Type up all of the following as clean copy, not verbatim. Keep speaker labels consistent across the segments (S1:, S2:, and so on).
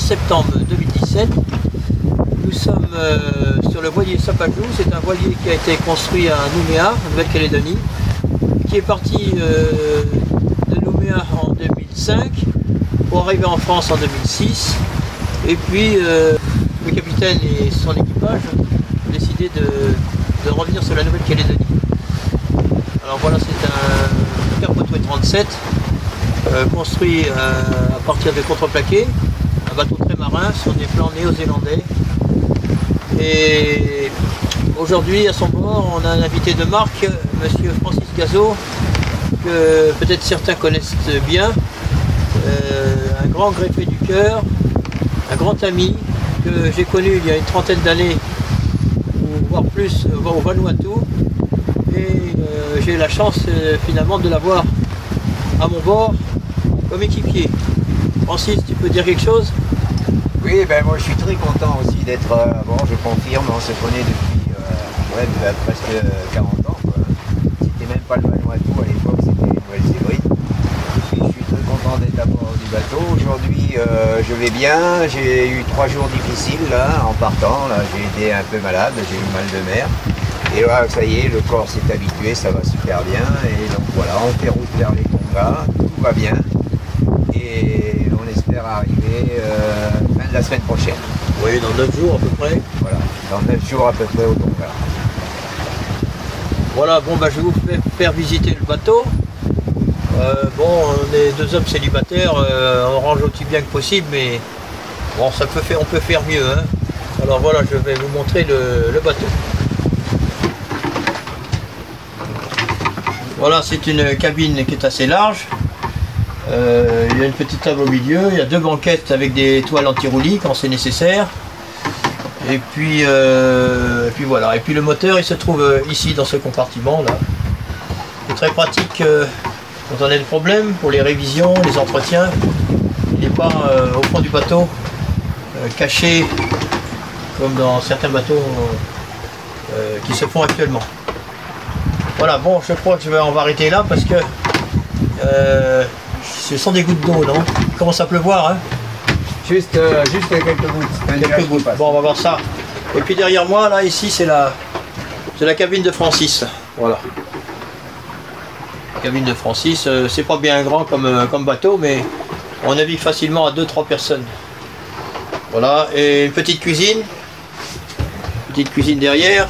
S1: septembre 2017. Nous sommes sur le voilier Sapajou. C'est un voilier qui a été construit à Nouméa, en Nouvelle-Calédonie, qui est parti de Nouméa en 2005 pour arriver en France en 2006. Et puis le capitaine et son équipage ont décidé de revenir sur la Nouvelle-Calédonie. Alors voilà, c'est un Carpentouet 37 construit à partir de contreplaqué, un bateau très marin sur des plans néo-zélandais. Et aujourd'hui à son bord, on a un invité de marque, monsieur Francis Gazot, que peut-être certains connaissent bien, un grand greffé du cœur, un grand ami que j'ai connu il y a une trentaine d'années, voire plus, au Vanuatu. Et j'ai la chance finalement de l'avoir à mon bord comme équipier. Francis, tu peux dire quelque chose?
S2: Oui, ben moi je suis très content aussi d'être, bon je confirme, on se connaît depuis presque 40 ans. C'était même pas le Vanuatu à l'époque, c'était Nouvelle-Zébride. Et je suis très content d'être à bord du bateau. Aujourd'hui je vais bien, j'ai eu 3 jours difficiles là en partant, là j'ai été un peu malade, j'ai eu mal de mer. Et là ça y est, le corps s'est habitué, ça va super bien. Et donc voilà, on fait route vers les Tonga, tout va bien. Et on espère arriver fin de la semaine prochaine.
S1: Oui, dans 9 jours à peu près.
S2: Voilà, dans 9 jours à peu près au Tonga.
S1: Voilà, bon bah je vais vous faire visiter le bateau. Bon, on est 2 hommes célibataires, on range aussi bien que possible, mais bon, on peut faire mieux. Hein. Alors voilà, je vais vous montrer le bateau. Voilà, c'est une cabine qui est assez large. Il y a une petite table au milieu, il y a 2 banquettes avec des toiles anti-roulis quand c'est nécessaire. Et puis voilà. Et puis le moteur il se trouve ici dans ce compartiment là. C'est très pratique quand on a des problèmes pour les révisions, les entretiens. Il n'est pas au fond du bateau, caché comme dans certains bateaux qui se font actuellement. Voilà, bon, je crois que on va arrêter là parce que ce sont des gouttes d'eau, non? Il commence à pleuvoir, hein?
S2: Juste quelques gouttes.
S1: Quelques gouttes. Bon, on va voir ça. Et puis derrière moi, là, ici, c'est la cabine de Francis. Voilà. Cabine de Francis, c'est pas bien grand comme bateau, mais on navigue facilement à 2-3 personnes. Voilà, et une petite cuisine. Petite cuisine derrière.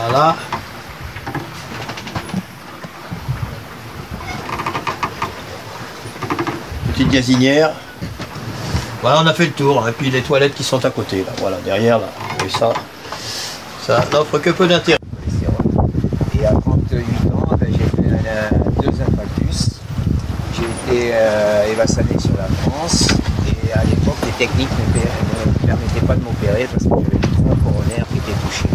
S1: Voilà. Petite gazinière. Voilà, on a fait le tour. Et puis les toilettes qui sont à côté, là. Voilà, derrière, là. Et ça n'offre que peu d'intérêt.
S2: Et à 38 ans, ben, j'ai fait 2 infarctus. J'ai été évassané sur la France. Et à l'époque, les techniques ne permettaient pas de m'opérer parce que j'avais le tronc coronaire qui était touché.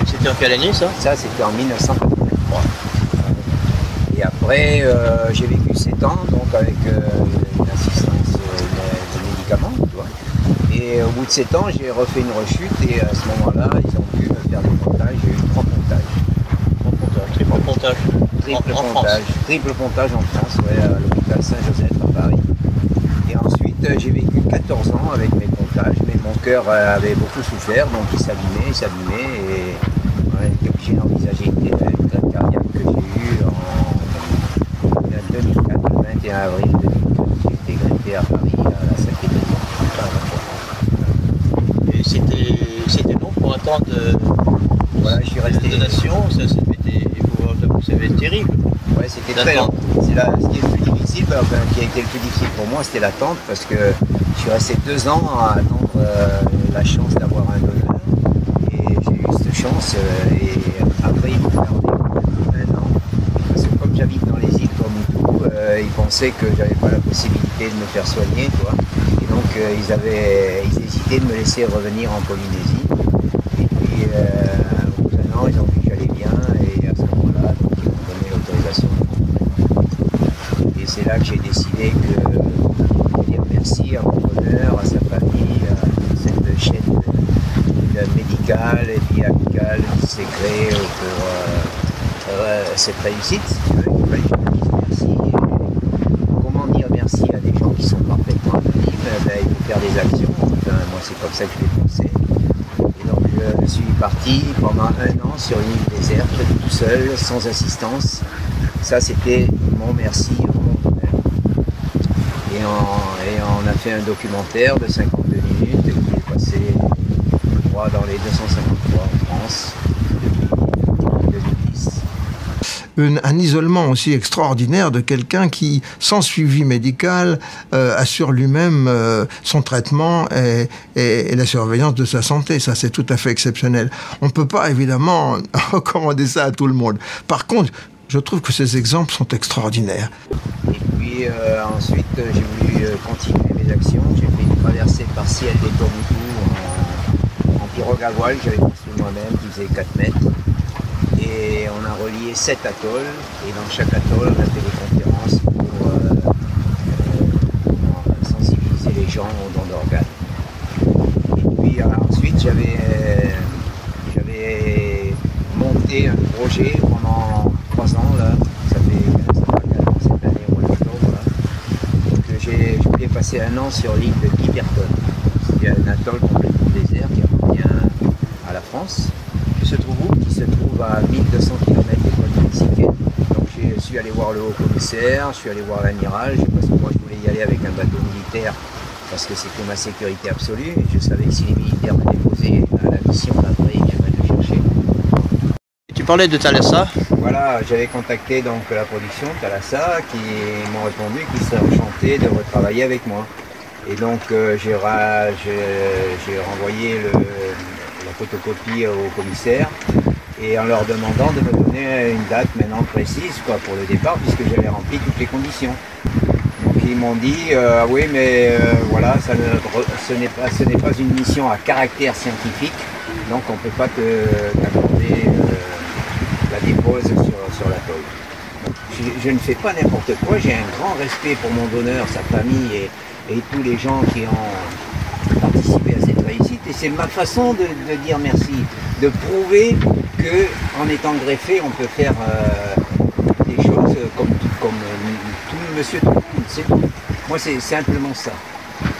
S1: C'était en quelle année ça?
S2: Ça, c'était en 1983. Et après, j'ai vécu 7 ans, donc avec une assistance de médicaments. Tu vois. Et au bout de 7 ans, j'ai refait une rechute et à ce moment-là, ils ont pu me faire des pontages. J'ai eu 3 pontages.
S1: 3 pontages, triple pontage.
S2: Triple pontage en France, ouais, à l'hôpital Saint-Joseph à Paris. Et ensuite, j'ai vécu 14 ans avec mes pontages, mais mon cœur avait beaucoup souffert, donc il s'abîmait et ouais, j'ai envisagé une greffe cardiaque que j'ai eue en 2004, le 21 avril 2004. J'ai été greffé à Paris à la 5e édition.
S1: Et c'était long pour attendre
S2: voilà, je suis resté
S1: donation, c'était terrible.
S2: Ouais, c'était très long. Ce qui est le plus difficile, enfin, qui a été le plus difficile pour moi, c'était l'attente parce que je suis resté 2 ans à attendre la chance d'avoir un donneur. Et j'ai eu cette chance et après ils m'ont gardé 1 an. Parce que comme j'habite dans les îles comme tout, ils pensaient que j'avais pas la possibilité de me faire soigner, quoi. Et donc ils hésitaient de me laisser revenir en Polynésie. Et puis au bout d'1 an, ils ont vu que j'allais bien et à ce moment-là, donc, ils m'ont donné l'autorisation. Et c'est là que j'ai décidé de dire merci à mon donneur, à sa famille, à cette chaîne médicale et puis amicale qui s'est créée pour cette réussite. Il fallait que je dise merci. Et comment dire merci à des gens qui sont parfaitement faire des actions. Enfin, moi, c'est comme ça que je l'ai pensé. Et donc, je suis parti pendant 1 an sur une île déserte, tout seul, sans assistance. Ça, c'était mon merci au monde. Et on a fait un documentaire de 52 minutes qui est passé, je crois, dans les 253 en France depuis 2010.
S3: Un isolement aussi extraordinaire de quelqu'un qui, sans suivi médical, assure lui-même son traitement et la surveillance de sa santé. Ça, c'est tout à fait exceptionnel. On ne peut pas, évidemment, recommander ça à tout le monde. Par contre, je trouve que ces exemples sont extraordinaires.
S2: Et puis ensuite, j'ai voulu continuer mes actions. J'ai fait une traversée partielle des Tuamotu en pirogue à voile que j'avais construit moi-même, qui faisait 4 mètres. Et on a relié 7 atolls, et dans chaque atoll, on a fait des conférences pour sensibiliser les gens aux dons d'organes. Et puis ensuite, j'avais monté un projet pendant 3 ans, là. Ça va cette année au mois d'octobre. Donc je voulais passer 1 an sur l'île de Clipperton. C'est un atoll complètement désert qui appartient à la France. Qui se trouve à 1200 km des côtes mexicaines. Donc je suis allé voir le haut-commissaire, je suis allé voir l'amiral, parce que moi je voulais y aller avec un bateau militaire parce que c'était ma sécurité absolue. Et je savais que si les militaires me déposaient à la mission d'après, ils viendraient me chercher.
S1: Tu parlais de Thalassa.
S2: Voilà, j'avais contacté donc la production Thalassa qui m'ont répondu qu'ils seraient enchantés de retravailler avec moi. Et donc j'ai renvoyé la photocopie au commissaire et en leur demandant de me donner une date maintenant précise pour le départ puisque j'avais rempli toutes les conditions. Donc ils m'ont dit oui mais voilà ce n'est pas une mission à caractère scientifique donc on ne peut pas t'accorder la dépose sur l'atoll. Je ne fais pas n'importe quoi, j'ai un grand respect pour mon donneur, sa famille et tous les gens qui ont participé à cette réussite. Et c'est ma façon de dire merci, de prouver qu'en étant greffé, on peut faire des choses comme tout monsieur tout le monde, c'est tout. Moi, c'est simplement ça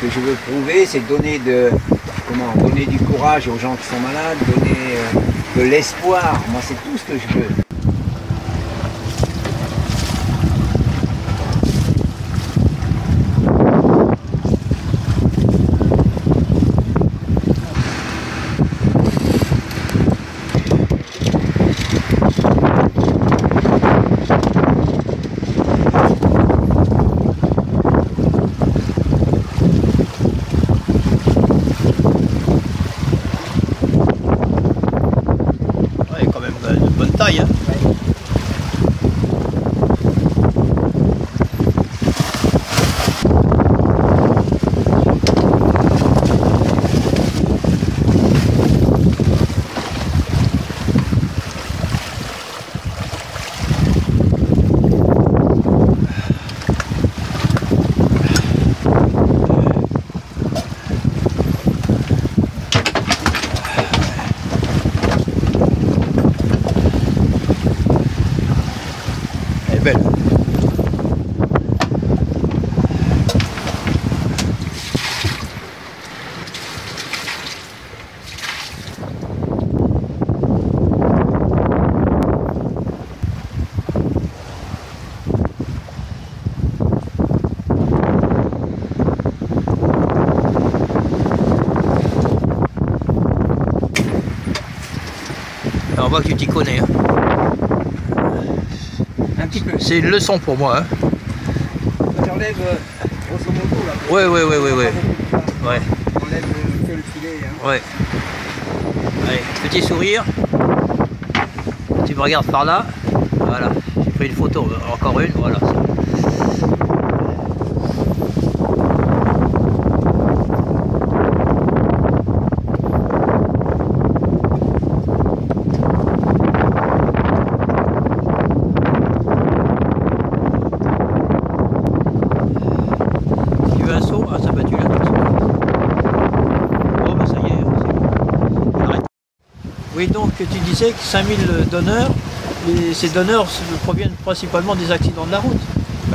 S2: que je veux prouver, c'est donner du courage aux gens qui sont malades, donner de l'espoir. Moi, c'est tout ce que je veux.
S1: Hein. Belle. Alors on voit que tu t'y connais. Hein.
S2: Un petit peu.
S1: C'est une leçon pour moi. Hein.
S2: J'enlève grosso modo là.
S1: Ouais.
S2: Ouais.
S1: On
S2: enlève que le filet. Hein.
S1: Ouais. Allez, petit sourire. Tu me regardes par là. Voilà. J'ai pris une photo. Encore une. Voilà. Un saut, ah ça battu là. Oh bah ça y est, j'arrête. Oui donc tu disais que 5000 donneurs, et ces donneurs proviennent principalement des accidents de la route.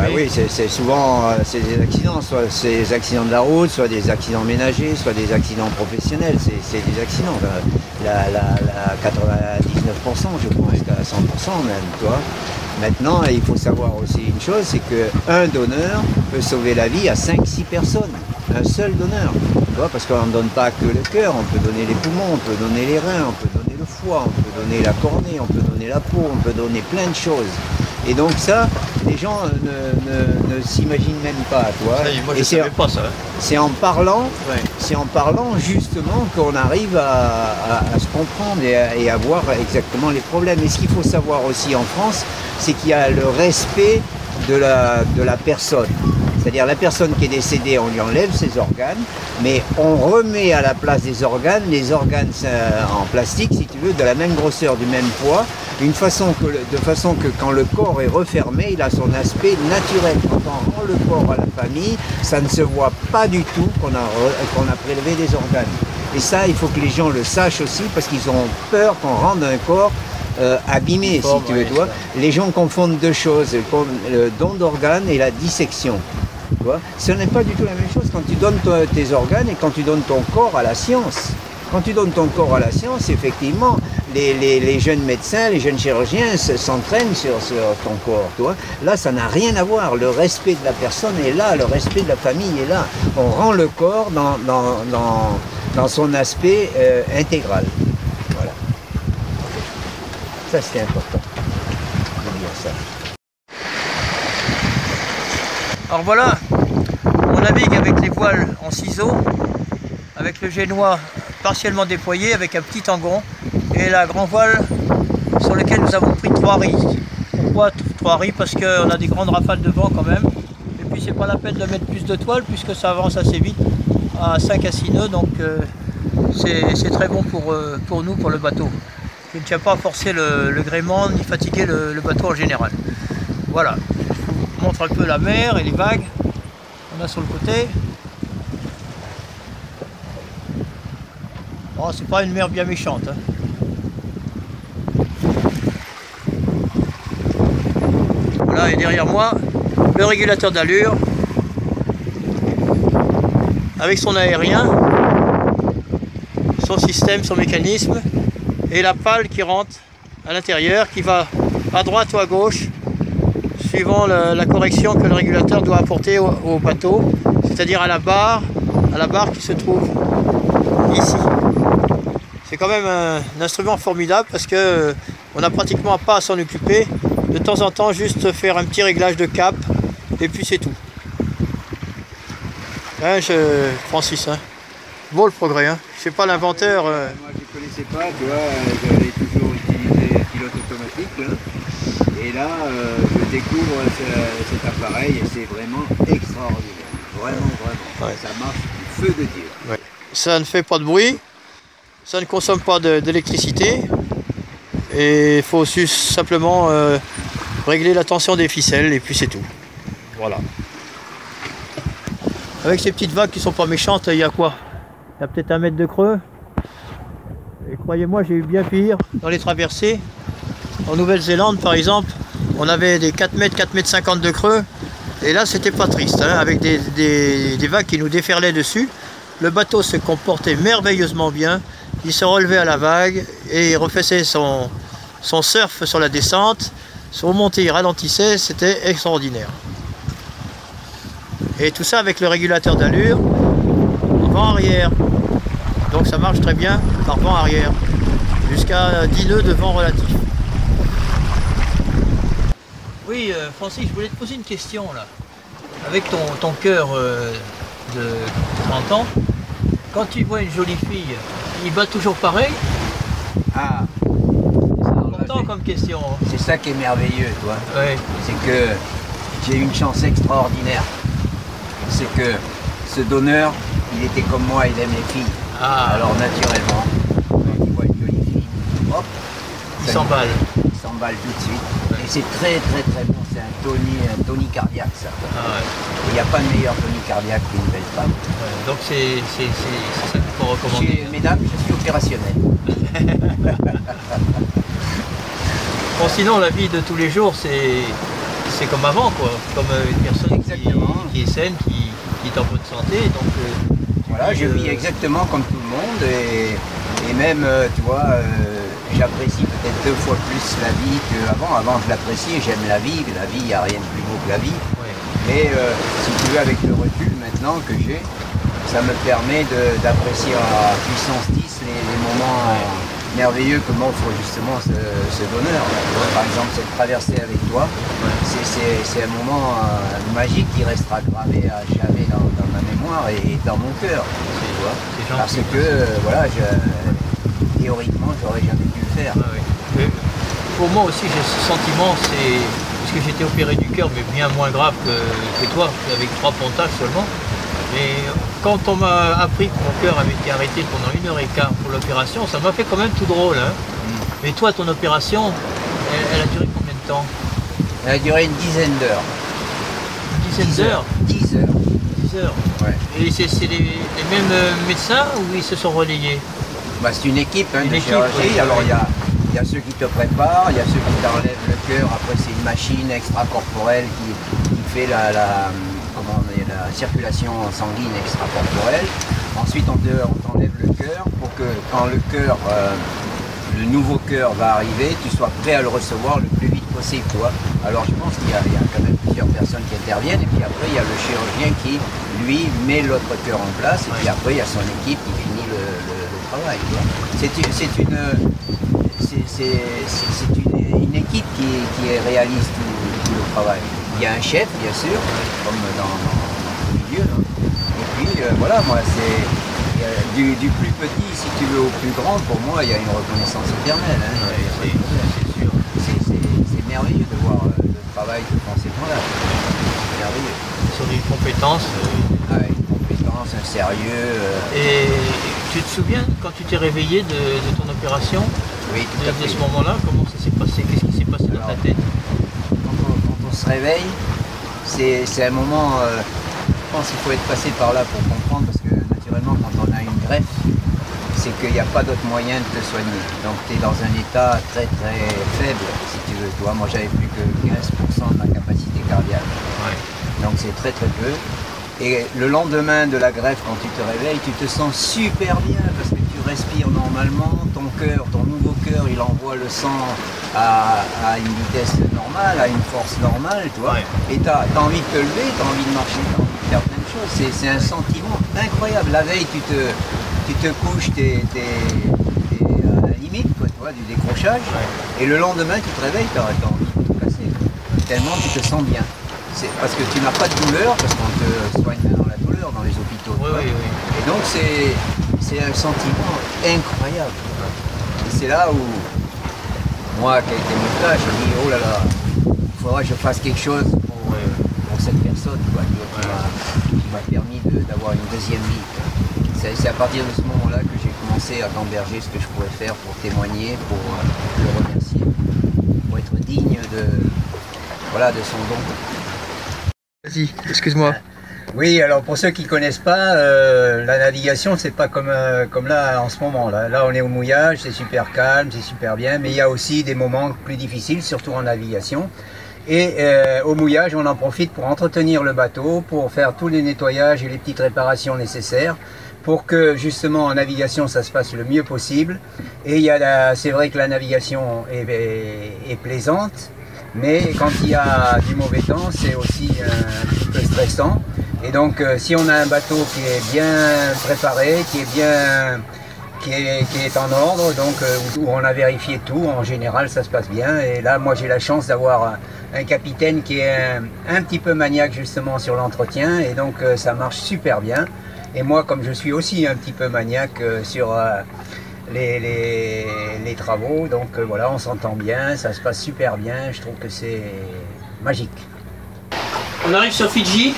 S2: Bah oui, c'est souvent c'est des accidents, soit c'est des accidents de la route, soit des accidents ménagers, soit des accidents professionnels. C'est des accidents. La 99%, je pense qu'à 100% même, tu vois. Maintenant, il faut savoir aussi une chose, c'est qu'un donneur peut sauver la vie à 5-6 personnes. Un seul donneur. Tu vois, parce qu'on ne donne pas que le cœur, on peut donner les poumons, on peut donner les reins, on peut donner le foie, on peut donner la cornée, on peut donner la peau, on peut donner plein de choses. Et donc ça, les gens ne s'imaginent même pas, tu vois.
S1: Moi, je ne savais pas ça.
S2: C'est en parlant, justement qu'on arrive à se comprendre et à voir exactement les problèmes. Et ce qu'il faut savoir aussi en France, c'est qu'il y a le respect de la personne. C'est-à-dire la personne qui est décédée, on lui enlève ses organes, mais on remet à la place des organes, les organes en plastique, si tu veux, de la même grosseur, du même poids, de façon que quand le corps est refermé, il a son aspect naturel. Quand on rend le corps à la famille, ça ne se voit pas du tout qu'on a prélevé des organes. Et ça, il faut que les gens le sachent aussi, parce qu'ils ont peur qu'on rende un corps abîmé, si tu veux. Ouais, les gens confondent deux choses, le don d'organes et la dissection. Tu vois, ce n'est pas du tout la même chose quand tu donnes tes organes et quand tu donnes ton corps à la science. Quand tu donnes ton corps à la science, effectivement, les jeunes médecins, les jeunes chirurgiens s'entraînent sur ton corps. Tu vois. Là, ça n'a rien à voir. Le respect de la personne est là, le respect de la famille est là. On rend le corps dans son aspect intégral. Voilà. Ça, c'est important de dire ça.
S1: Alors voilà, on navigue avec les voiles en ciseaux, avec le génois partiellement déployé, avec un petit tangon, et la grand voile sur laquelle nous avons pris 3 riz. Pourquoi 3 riz? Parce qu'on a des grandes rafales de vent quand même, et puis c'est pas la peine de mettre plus de toile puisque ça avance assez vite, à 5 à 6 nœuds, donc c'est très bon pour nous, pour le bateau. Je ne tiens pas à forcer le gréement ni fatiguer le bateau en général. Voilà. Je vous montre un peu la mer et les vagues qu'on a sur le côté. Oh, c'est pas une mer bien méchante. Hein. Voilà, et derrière moi, le régulateur d'allure avec son aérien, son système, son mécanisme, et la pale qui rentre à l'intérieur, qui va à droite ou à gauche, suivant la correction que le régulateur doit apporter au bateau, c'est-à-dire à la barre qui se trouve ici. C'est quand même un instrument formidable parce que on n'a pratiquement pas à s'en occuper. De temps en temps, juste faire un petit réglage de cap et puis c'est tout. Hein, Francis, hein. Beau le progrès. Hein. Je sais pas l'inventeur.
S2: Moi, je ne connaissais pas, tu vois, j'avais toujours utilisé pilote automatique. Hein. Et là, je découvre cet appareil et c'est vraiment extraordinaire. Vraiment. Ouais. Ça marche du feu de Dieu.
S1: Ouais. Ça ne fait pas de bruit, ça ne consomme pas d'électricité et il faut simplement régler la tension des ficelles et puis c'est tout. Voilà. Avec ces petites vagues qui sont pas méchantes, il y a quoi? Il y a peut-être 1 mètre de creux. Et croyez-moi, j'ai eu bien pire dans les traversées. En Nouvelle-Zélande, par exemple, on avait des 4 mètres, 4 mètres 50 de creux. Et là, c'était pas triste, hein, avec des vagues qui nous déferlaient dessus. Le bateau se comportait merveilleusement bien. Il se relevait à la vague et il refaisait son surf sur la descente. Sur montée, il ralentissait. C'était extraordinaire. Et tout ça avec le régulateur d'allure vent-arrière. Donc ça marche très bien par vent-arrière. Jusqu'à 10 nœuds de vent relatif. Oui, Francis, je voulais te poser une question là. Avec ton cœur de 30 ans, quand tu vois une jolie fille, il bat toujours pareil?
S2: Ah,
S1: c'est important comme question.
S2: C'est ça qui est merveilleux, toi.
S1: Ouais.
S2: C'est que j'ai une chance extraordinaire. C'est que ce donneur, il était comme moi, il aime les filles.
S1: Ah.
S2: Alors naturellement, quand il voit une jolie fille, hop,
S1: Il s'emballe.
S2: Il s'emballe tout de suite. Et c'est très bon, c'est un toni cardiaque ça.
S1: Ah ouais.
S2: Il n'y a pas de meilleur toni cardiaque qu'une belle femme.
S1: Ouais, donc c'est ça qu'il faut recommander.
S2: Mesdames, je suis opérationnel.
S1: Bon, sinon la vie de tous les jours, c'est c'est comme avant, quoi. Comme une personne qui est saine, qui est en bonne santé. Donc,
S2: voilà, je vis exactement comme tout le monde et même, tu vois, j'apprécie peut-être 2 fois plus la vie qu'avant. Avant, je l'appréciais, j'aime la vie, il n'y a rien de plus beau que la vie.
S1: ouais.
S2: Mais si tu veux, avec le recul maintenant que j'ai, ça me permet d'apprécier à puissance 10 les moments merveilleux que m'offre justement ce bonheur. Par exemple, cette traversée avec toi, c'est un moment magique qui restera gravé à jamais dans ma mémoire et dans mon cœur. Parce que, voilà, théoriquement, j'aurais jamais pu le faire.
S1: Mais pour moi aussi, j'ai ce sentiment, parce que j'étais opéré du cœur, mais bien moins grave que toi, avec 3 pontages seulement. Mais quand on m'a appris que mon cœur avait été arrêté pendant 1h15 pour l'opération, ça m'a fait quand même tout drôle. Hein. Mais toi, ton opération, elle a duré combien de temps?
S2: Elle a duré une dizaine d'heures.
S1: Une dizaine d'heures?
S2: 10 heures.
S1: 10 heures.
S2: Ouais.
S1: Et c'est les mêmes médecins ou ils se sont relayés?
S2: Bah, c'est une équipe de
S1: équipe,
S2: chirurgie.
S1: oui.
S2: Alors il y a ceux qui te préparent, il y a ceux qui t'enlèvent le cœur. Après c'est une machine extracorporelle qui fait la circulation sanguine extracorporelle. Ensuite on t'enlève le cœur pour que quand le cœur, le nouveau cœur va arriver, tu sois prêt à le recevoir le plus vite possible. Tu vois. Alors je pense qu'il y a quand même plusieurs personnes qui interviennent et puis après il y a le chirurgien qui lui met l'autre cœur en place et puis après il y a son équipe qui finit le travail. C'est une équipe qui réalise tout le travail. Il y a un chef, bien sûr, comme dans le milieu. Là. Et puis voilà, moi, c'est du plus petit, si tu veux, au plus grand, pour moi, il y a une reconnaissance éternelle. Hein.
S1: Ouais, c'est sûr.
S2: C'est merveilleux de voir le travail de font ces gens-là. C'est merveilleux.
S1: Sur des compétences.
S2: Une compétence, un sérieux.
S1: Et tu te souviens quand tu t'es réveillé de ton opération?
S2: Oui, tout à fait.
S1: De ce moment-là, comment ça s'est passé? Qu'est-ce qui s'est passé dans ta tête?
S2: Quand on se réveille, c'est un moment, je pense qu'il faut être passé par là pour comprendre, parce que naturellement quand on a une greffe, c'est qu'il n'y a pas d'autre moyen de te soigner. Donc tu es dans un état très très faible, si tu veux. Tu vois, moi j'avais plus que 15% de ma capacité cardiaque.
S1: Ouais.
S2: Donc c'est très très peu. Et le lendemain de la greffe, quand tu te réveilles, tu te sens super bien parce que tu respires normalement, ton cœur, ton nouveau cœur, il envoie le sang à une vitesse normale, à une force normale, tu vois.
S1: Ouais.
S2: Et tu as envie de te lever, tu as envie de marcher, tu as envie de faire plein de choses. C'est un sentiment incroyable. La veille, tu te couches, tu es à la limite, quoi, tu vois, du décrochage. Ouais. Et le lendemain, tu te réveilles, tu as envie de tout casser. Tellement tu te sens bien. C'est parce que tu n'as pas de douleur, parce qu'on te soigne dans la douleur dans les hôpitaux.
S1: Oui.
S2: Et donc c'est un sentiment incroyable. Et c'est là où moi qui ai été mon cas, je me dis oh là là, il faudra que je fasse quelque chose pour cette personne quoi, qui m'a permis d'avoir une deuxième vie. C'est à partir de ce moment-là que j'ai commencé à t'emberger ce que je pouvais faire pour témoigner, pour le remercier, pour être digne de son don.
S1: Vas-y, excuse-moi.
S2: Oui, alors pour ceux qui ne connaissent pas, la navigation, c'est pas comme là en ce moment. Là, on est au mouillage, c'est super calme, c'est super bien, mais il y a aussi des moments plus difficiles, surtout en navigation. Et au mouillage, on en profite pour entretenir le bateau, pour faire tous les nettoyages et les petites réparations nécessaires, pour que justement en navigation, ça se passe le mieux possible. Et c'est vrai que la navigation est plaisante. Mais quand il y a du mauvais temps, c'est aussi un petit peu stressant. Et donc, si on a un bateau qui est bien préparé, qui est en ordre, donc où on a vérifié tout, en général, ça se passe bien. Et là, moi, j'ai la chance d'avoir un capitaine qui est un petit peu maniaque justement sur l'entretien, et donc ça marche super bien. Et moi, comme je suis aussi un petit peu maniaque sur les travaux, donc voilà, on s'entend bien, ça se passe super bien, je trouve que c'est magique.
S1: On arrive sur Fidji,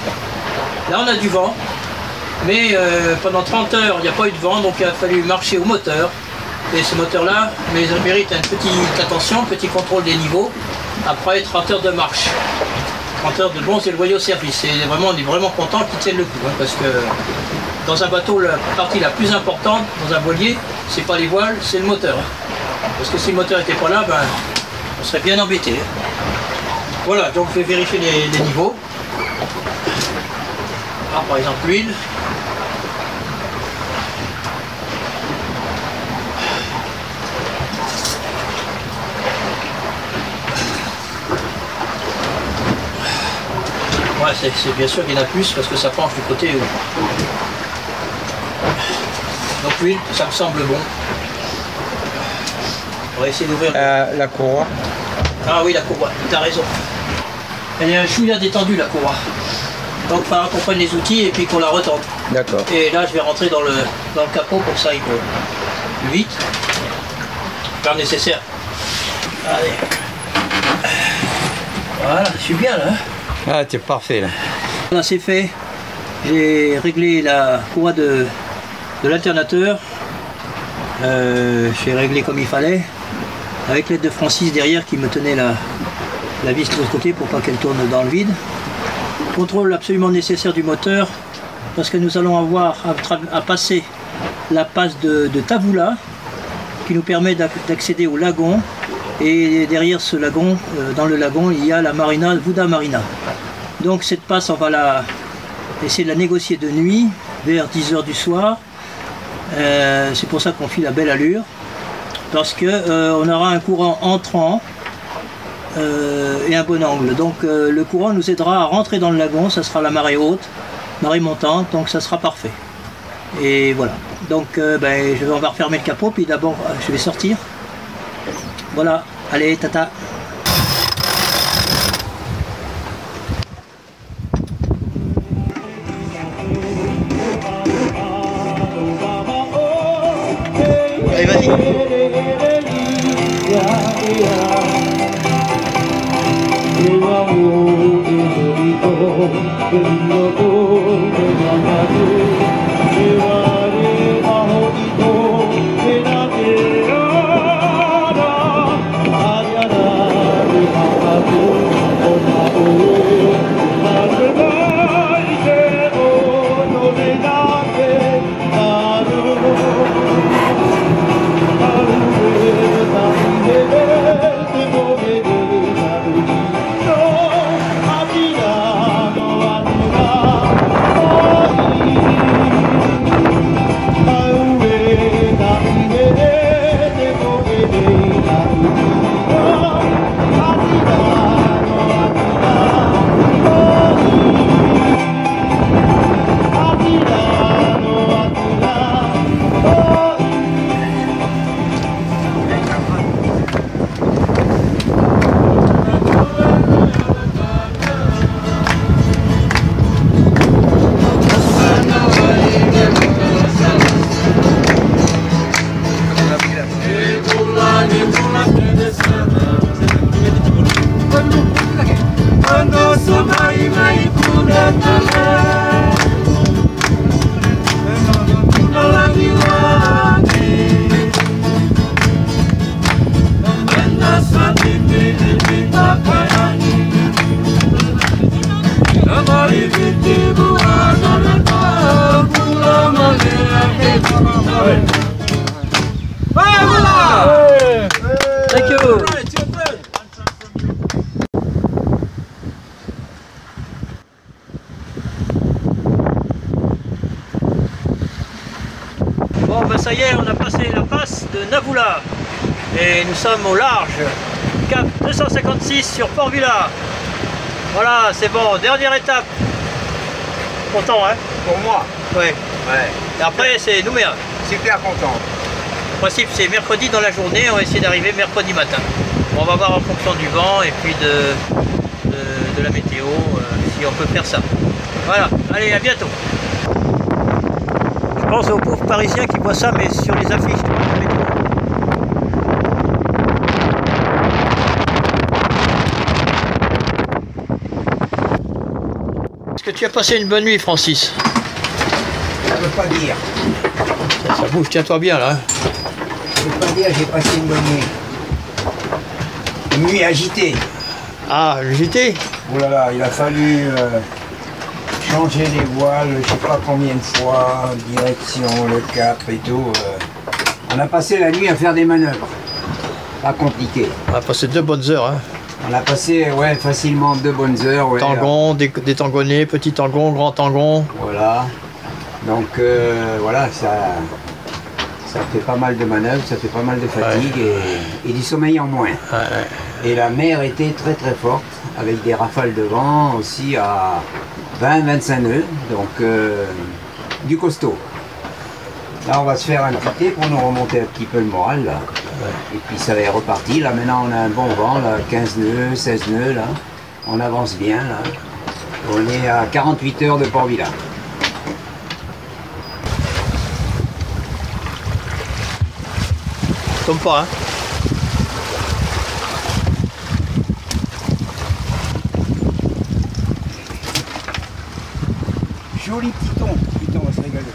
S1: là on a du vent, mais pendant 30 heures il n'y a pas eu de vent, donc il a fallu marcher au moteur, et ce moteur là mérite une petite attention, petit contrôle des niveaux, après 30 heures de marche, 30 heures de bons et loyaux services, et on est vraiment content qu'ils tiennent le coup, hein, parce que dans un bateau, la partie la plus importante, dans un voilier, c'est pas les voiles, c'est le moteur. Parce que si le moteur n'était pas là, on serait bien embêté. Voilà, donc je vais vérifier les niveaux. Ah, par exemple l'huile. Ouais, c'est bien sûr qu'il y en a plus parce que ça penche du côté. Donc l'huile, ça me semble bon. On va essayer d'ouvrir.
S2: La courroie.
S1: Ah oui, la courroie, tu as raison. Elle est un chouïa détendue, la courroie. Donc il faudra qu'on prenne les outils et puis qu'on la retente.
S2: D'accord.
S1: Et là, je vais rentrer dans le capot pour que ça aille plus vite. Faire le nécessaire. Allez. Voilà, je suis bien là.
S2: Ah, t'es parfait là.
S1: Là, c'est fait. J'ai réglé la courroie de l'alternateur. J'ai réglé comme il fallait. Avec l'aide de Francis derrière qui me tenait la vis de l'autre côté pour pas qu'elle tourne dans le vide. Contrôle absolument nécessaire du moteur parce que nous allons avoir à passer la passe de Tavoula qui nous permet d'accéder au lagon, et derrière ce lagon, dans le lagon, il y a la marina, Vuda Marina. Donc cette passe, on va essayer de la négocier de nuit vers 10 h du soir. C'est pour ça qu'on file à belle allure, parce que on aura un courant entrant et un bon angle. Donc le courant nous aidera à rentrer dans le lagon, ça sera la marée haute, marée montante, donc ça sera parfait. Et voilà, donc on va refermer le capot, puis d'abord je vais sortir. Voilà, allez, tata. Allez, vas-y. Thank you. Bon, ben ça y est, on a passé la passe de Navoula et nous sommes au large, cap 256 sur Port-Vila. Voilà, c'est bon, dernière étape. Content, hein?
S2: Pour moi.
S1: Oui.
S2: Ouais.
S1: Et après, c'est Nouméa.
S2: Super content.
S1: Le principe, c'est mercredi dans la journée, on va essayer d'arriver mercredi matin. On va voir en fonction du vent et puis de la météo, si on peut faire ça. Voilà, allez, à bientôt. Je pense aux pauvres Parisiens qui voient ça, mais sur les affiches, tu vois, de la météo. Est-ce que tu as passé une bonne nuit, Francis?
S2: Ça veut pas dire.
S1: Ça bouge, tiens-toi bien là.
S2: Ça veut pas dire j'ai passé une bonne nuit. Une nuit agitée.
S1: Ah, agité?
S2: Oh là là, il a fallu changer les voiles, je sais pas combien de fois, direction, le cap et tout. On a passé la nuit à faire des manœuvres. Pas compliqué.
S1: On a passé 2 bonnes heures. Hein.
S2: On a passé ouais, facilement 2 bonnes heures. Ouais,
S1: Tangon, des tangonnés, petits tangons, grands tangons.
S2: Voilà. Donc voilà, ça fait pas mal de manœuvres, ça fait pas mal de fatigue et du sommeil en moins. Et la mer était très très forte, avec des rafales de vent aussi à 20-25 nœuds, donc du costaud. Là on va se faire un petit thé pour nous remonter un petit peu le moral là. Et puis ça est reparti, là maintenant on a un bon vent, là, 15 nœuds, 16 nœuds là. On avance bien là. On est à 48 heures de Port-Vila.
S1: Tombe pas, hein.
S2: Joli petit thon, on va se régaler.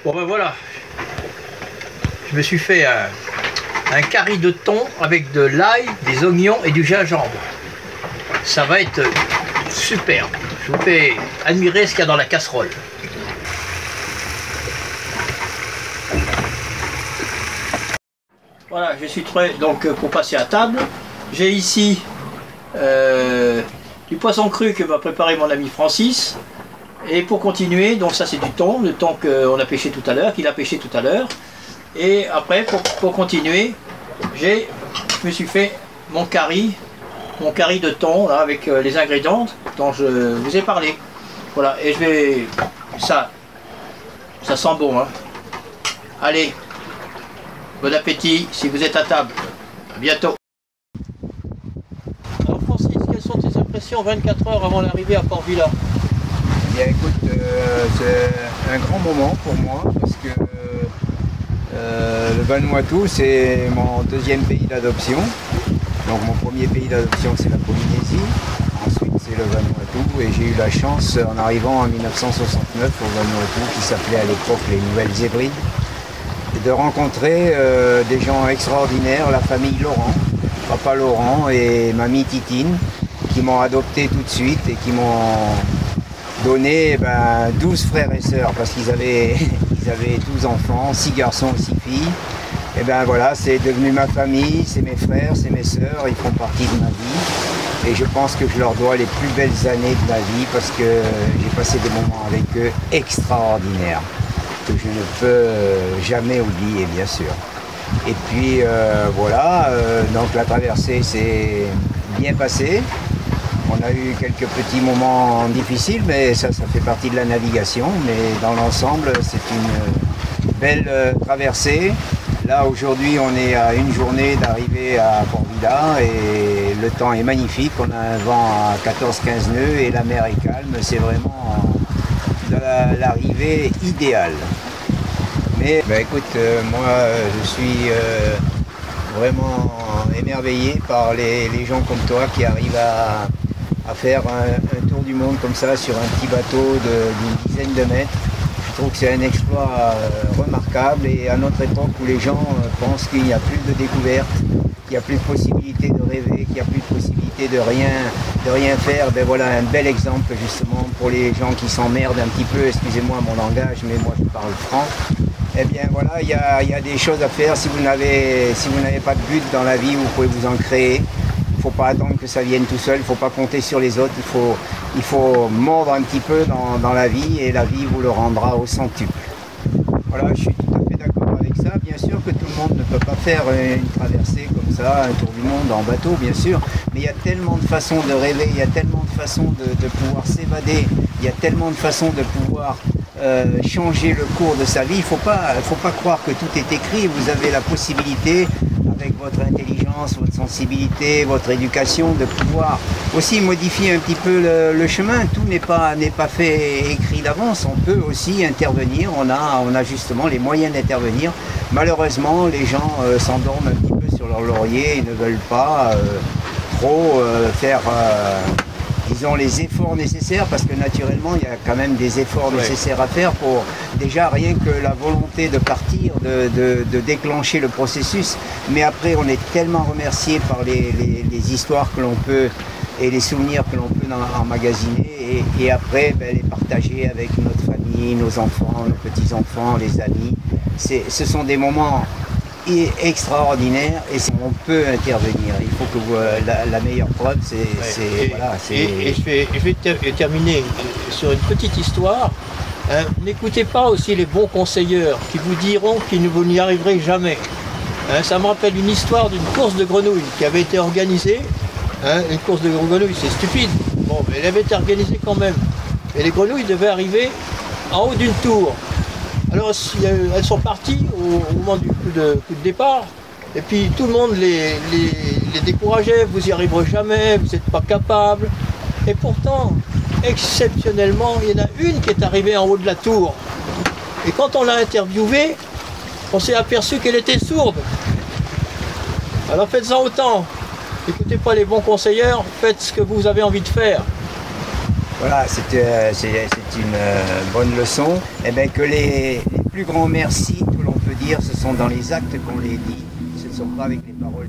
S1: Bon ben voilà, je me suis fait un curry de thon avec de l'ail, des oignons et du gingembre. Ça va être super. Je vous fais admirer ce qu'il y a dans la casserole. Voilà, je suis prêt donc pour passer à table. J'ai ici du poisson cru que m'a préparé mon ami Francis. Et pour continuer, donc ça c'est du thon, le thon qu'on a pêché tout à l'heure, qu'il a pêché tout à l'heure. Et après, pour continuer, je me suis fait mon curry de thon là, avec les ingrédients dont je vous ai parlé. Voilà, et je vais... Ça sent bon, hein. Allez, bon appétit si vous êtes à table. À bientôt. Alors Francis, quelles sont tes impressions 24 heures avant l'arrivée à Port-Vila?
S2: Eh bien écoute, c'est un grand moment pour moi parce que le Vanuatu c'est mon deuxième pays d'adoption. Donc mon premier pays d'adoption c'est la Polynésie, ensuite c'est le Vanuatu et j'ai eu la chance en arrivant en 1969 au Vanuatu qui s'appelait à l'époque les Nouvelles Hébrides de rencontrer des gens extraordinaires, la famille Laurent, papa Laurent et mamie Titine qui m'ont adopté tout de suite et qui m'ont donné 12 frères et sœurs parce qu'ils avaient 12 enfants, 6 garçons, 6 filles. Et ben voilà, c'est devenu ma famille, c'est mes frères, c'est mes sœurs, ils font partie de ma vie. Et je pense que je leur dois les plus belles années de ma vie parce que j'ai passé des moments avec eux extraordinaires que je ne peux jamais oublier, bien sûr. Et puis voilà, donc la traversée s'est bien passée. On a eu quelques petits moments difficiles, mais ça fait partie de la navigation. Mais dans l'ensemble, c'est une belle traversée. Là, aujourd'hui, on est à une journée d'arriver à Port-Vila et le temps est magnifique. On a un vent à 14-15 nœuds et la mer est calme. C'est vraiment l'arrivée idéale. Mais écoute, moi, je suis vraiment émerveillé par les gens comme toi qui arrivent à faire un tour du monde comme ça sur un petit bateau d'une dizaine de mètres. Je trouve que c'est un exploit remarquable et à notre époque où les gens pensent qu'il n'y a plus de découvertes, qu'il n'y a plus de possibilité de rêver, qu'il n'y a plus de possibilité de rien faire, ben voilà un bel exemple justement pour les gens qui s'emmerdent un petit peu, excusez-moi mon langage, mais moi je parle franc. Eh bien voilà, il y a des choses à faire. Si vous n'avez pas de but dans la vie, vous pouvez vous en créer. Il ne faut pas attendre que ça vienne tout seul, il ne faut pas compter sur les autres, il faut mordre un petit peu dans la vie et la vie vous le rendra au centuple. Voilà, je suis tout à fait d'accord avec ça. Bien sûr que tout le monde ne peut pas faire une traversée comme ça, un tour du monde en bateau, bien sûr, mais il y a tellement de façons de rêver, il y a tellement de façons de pouvoir s'évader, il y a tellement de façons de pouvoir changer le cours de sa vie. Il ne faut pas croire que tout est écrit, vous avez la possibilité avec votre intelligence, votre sensibilité, votre éducation, de pouvoir aussi modifier un petit peu le chemin. Tout n'est pas fait écrit d'avance. On peut aussi intervenir. On a justement les moyens d'intervenir. Malheureusement, les gens s'endorment un petit peu sur leur laurier et ne veulent pas trop faire, disons, les efforts nécessaires, parce que naturellement, il y a quand même des efforts nécessaires à faire pour déjà rien que la volonté de partir, de déclencher le processus. Mais après, on est tellement remercié par les histoires que l'on peut et les souvenirs que l'on peut emmagasiner et après les partager avec notre famille, nos enfants, nos petits-enfants, les amis. Ce sont des moments extraordinaire et on peut intervenir. Il faut que la meilleure preuve,
S1: Et je vais terminer sur une petite histoire. Hein, n'écoutez pas aussi les bons conseilleurs qui vous diront vous n'y arriverez jamais. Hein, ça me rappelle une histoire d'une course de grenouilles qui avait été organisée. Hein, une course de grenouilles, c'est stupide. Bon, mais elle avait été organisée quand même. Et les grenouilles devaient arriver en haut d'une tour. Alors elles sont parties au moment du coup de départ. Et puis tout le monde les décourageait. Vous n'y arriverez jamais, vous n'êtes pas capable. Et pourtant, exceptionnellement, il y en a une qui est arrivée en haut de la tour. Et quand on l'a interviewée, on s'est aperçu qu'elle était sourde. Alors faites-en autant. N'écoutez pas les bons conseilleurs, faites ce que vous avez envie de faire.
S2: Voilà, c'est une bonne leçon. Et bien que les plus grands merci, que l'on peut dire, ce sont dans les actes qu'on les dit, ce ne sont pas avec les paroles.